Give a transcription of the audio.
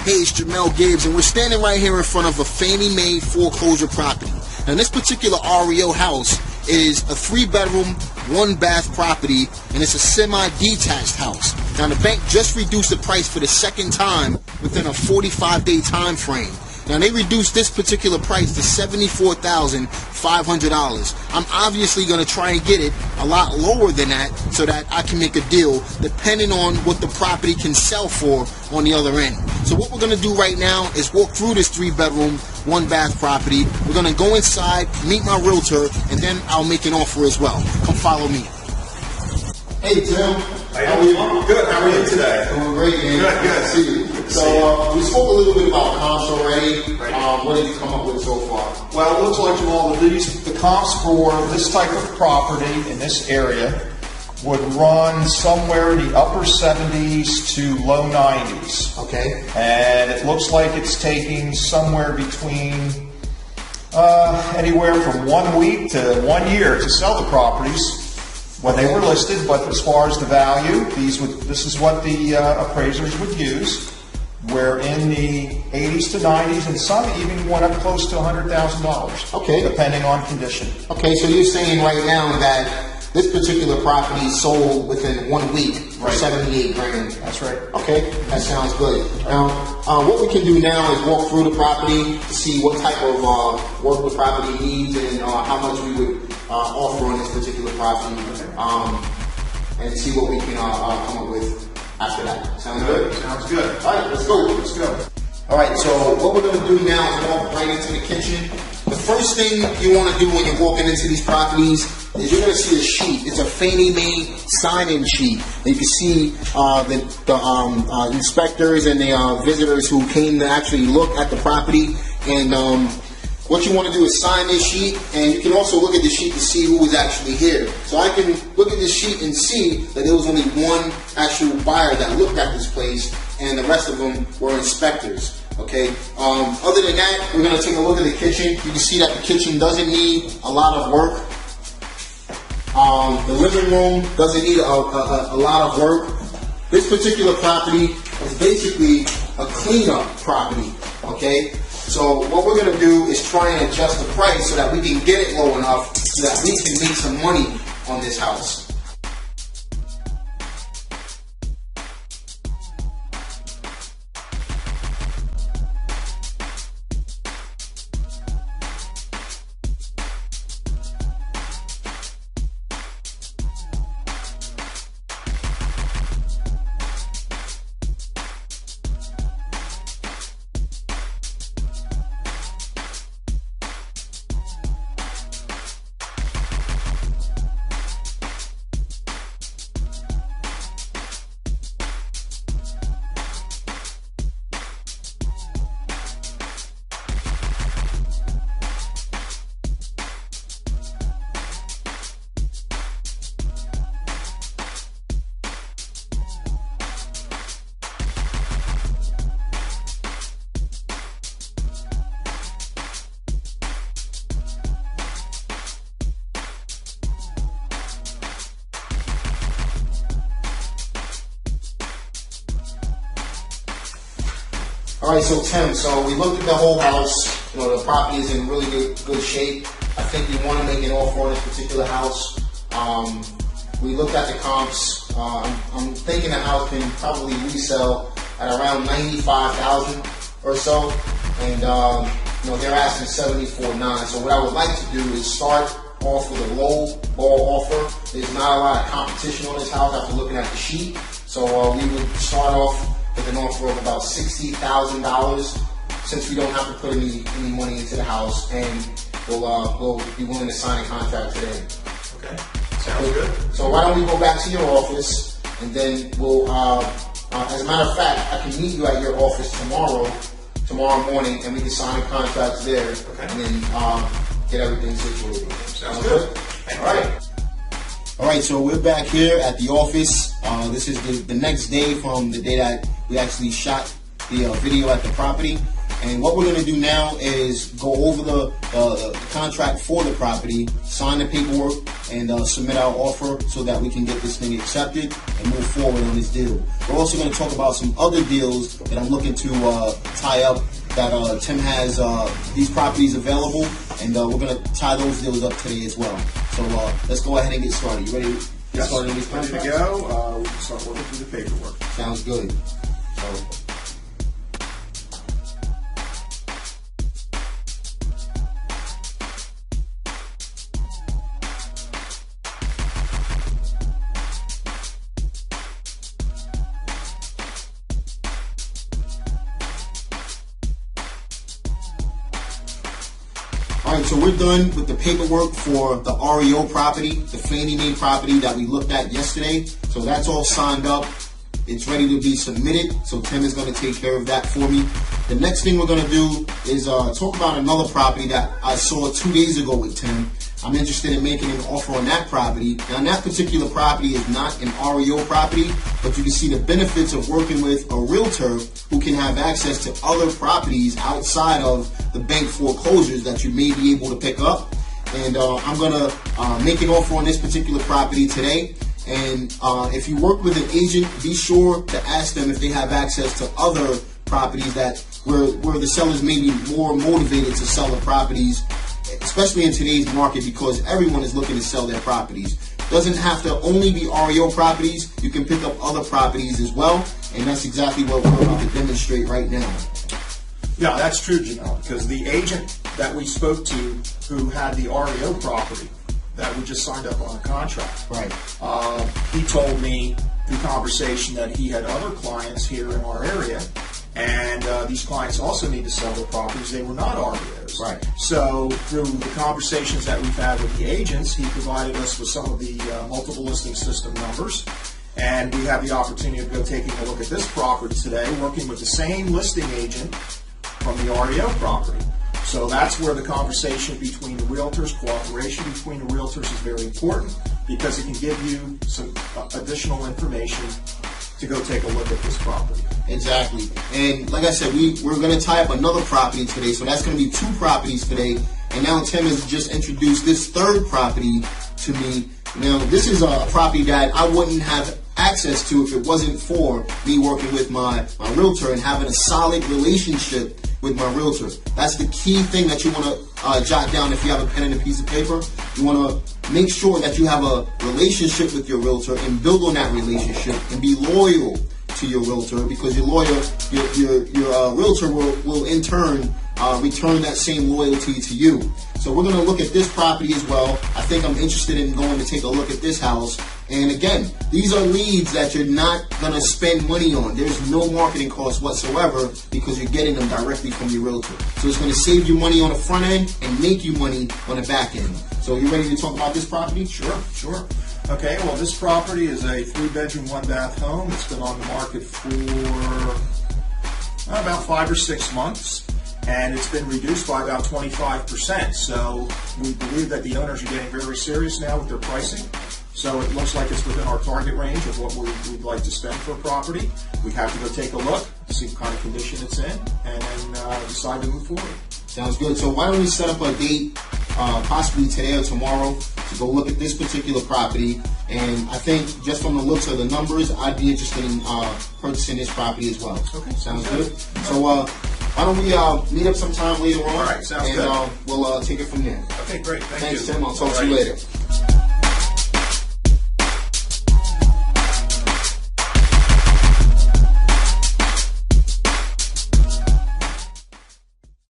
Hey, it's Jamel Gibbs, and we're standing right here in front of a Fannie Mae foreclosure property. Now, this particular REO house is a 3-bedroom, 1-bath property, and it's a semi-detached house. Now, the bank just reduced the price for the second time within a 45-day time frame. Now, they reduced this particular price to $74,500. I'm obviously going to try and get it a lot lower than that so that I can make a deal depending on what the property can sell for on the other end. So what we're going to do right now is walk through this 3-bedroom, 1-bath property. We're going to go inside, meet my realtor, and then I'll make an offer as well. Come follow me. Hey, Tim. How are you? Good. How are you today? Doing great, man. Good. Good to see you. So we spoke a little bit about comps already. Right. What did you come up with so far? Well, it looks like the comps for this type of property in this area would run somewhere in the upper 70s to low 90s. Okay. And it looks like it's taking somewhere between anywhere from 1 week to 1 year to sell the properties when they were listed. But as far as the value, this is what the appraisers would use. We're in the 80s to 90s, and some even went up close to $100,000. Okay. Depending on condition. Okay, so you're saying right now that this particular property sold within 1 week for $78,000. That's right. Okay, that sounds good. Now, what we can do now is walk through the property to see what type of work the property needs and how much we would offer on this particular property, and see what we can come up with after that. Sounds good? Sounds good. All right, let's go. Let's go. All right, so what we're going to do now is walk right into the kitchen. The first thing you want to do when you're walking into these properties is you're going to see a sheet. It's a Fannie Mae sign-in sheet. And you can see the inspectors and the visitors who came to actually look at the property. And what you want to do is sign this sheet, and you can also look at the sheet to see who was actually here. So I can look at this sheet and see that there was only one actual buyer that looked at this place, and the rest of them were inspectors. Okay. Other than that, we're going to take a look at the kitchen. You can see that the kitchen doesn't need a lot of work. The living room doesn't need a lot of work. This particular property is basically a cleanup property. Okay. So what we're going to do is try and adjust the price so that we can get it low enough so that we can make some money on this house. All right, so Tim, so we looked at the whole house. You know, the property is in really good shape. I think we want to make an offer on this particular house. We looked at the comps. I'm thinking the house can probably resell at around $95,000 or so, and you know, they're asking $74,900. So what I would like to do is start off with a low ball offer. There's not a lot of competition on this house after looking at the sheet, so we would start off with an offer of about $60,000, since we don't have to put any money into the house, and we'll be willing to sign a contract today. Okay, sounds good. So why don't we go back to your office, and then we'll, as a matter of fact, I can meet you at your office tomorrow morning, and we can sign a contract there, and then get everything situated. Sounds good. All right, so we're back here at the office. This is the next day from the day that we actually shot the video at the property. And what we're going to do now is go over the contract for the property, sign the paperwork, and submit our offer so that we can get this thing accepted and move forward on this deal. We're also going to talk about some other deals that I'm looking to tie up that Tim has these properties available, and we're going to tie those deals up today as well. So let's go ahead and get started. You ready to get started on these contracts? Ready to go. We can start working through the paperwork. Sounds good. So, alright, so we're done with the paperwork for the REO property, the Fannie Mae property that we looked at yesterday. So that's all signed up. It's ready to be submitted. So Tim is going to take care of that for me. The next thing we're going to do is talk about another property that I saw 2 days ago with Tim. I'm interested in making an offer on that property. Now, that particular property is not an REO property, but you can see the benefits of working with a realtor who can have access to other properties outside of the bank foreclosures that you may be able to pick up. And I'm going to make an offer on this particular property today. And if you work with an agent, be sure to ask them if they have access to other properties that where the sellers may be more motivated to sell the properties, especially in today's market, because everyone is looking to sell their properties. Doesn't have to only be REO properties. You can pick up other properties as well, and that's exactly what we're about to demonstrate right now. Yeah, that's true, Jamel, because the agent that we spoke to who had the REO property that we just signed up on a contract, Right. He told me through conversation that he had other clients here in our area, and these clients also need to sell their properties. They were not REOs. Right. So through the conversations that we've had with the agents, he provided us with some of the multiple listing system numbers, and we have the opportunity of go taking a look at this property today, working with the same listing agent from the REO property. So that's where the conversation between the realtors, cooperation between the realtors is very important, because it can give you some additional information to go take a look at this property. Exactly. And like I said, we're going to tie up another property today. So that's going to be 2 properties today. And now Tim has just introduced this third property to me. Now, this is a property that I wouldn't have access to if it wasn't for me working with my realtor and having a solid relationship with my realtor. That's the key thing that you want to jot down if you have a pen and a piece of paper. You want to make sure that you have a relationship with your realtor and build on that relationship and be loyal to your realtor, because your realtor will in turn return that same loyalty to you. So we're going to look at this property as well. I think I'm interested in going to take a look at this house. And again, these are leads that you're not going to spend money on. There's no marketing cost whatsoever, because you're getting them directly from your realtor. So it's going to save you money on the front end and make you money on the back end. So you ready to talk about this property? Sure. Okay, well, this property is a 3-bedroom, 1-bath home. It's been on the market for about 5 or 6 months, and it's been reduced by about 25%. So we believe that the owners are getting very serious now with their pricing. So it looks like it's within our target range of what we'd like to spend for a property. We have to go take a look, see what kind of condition it's in, and then decide to move forward. Sounds good. So why don't we set up a date, possibly today or tomorrow, to go look at this particular property. And I think just from the looks of the numbers, I'd be interested in purchasing this property as well. Okay. Sounds good. So why don't we meet up sometime later on? All right, sounds good. And we'll take it from there. Okay, great. Thanks, Tim. I'll talk to you later.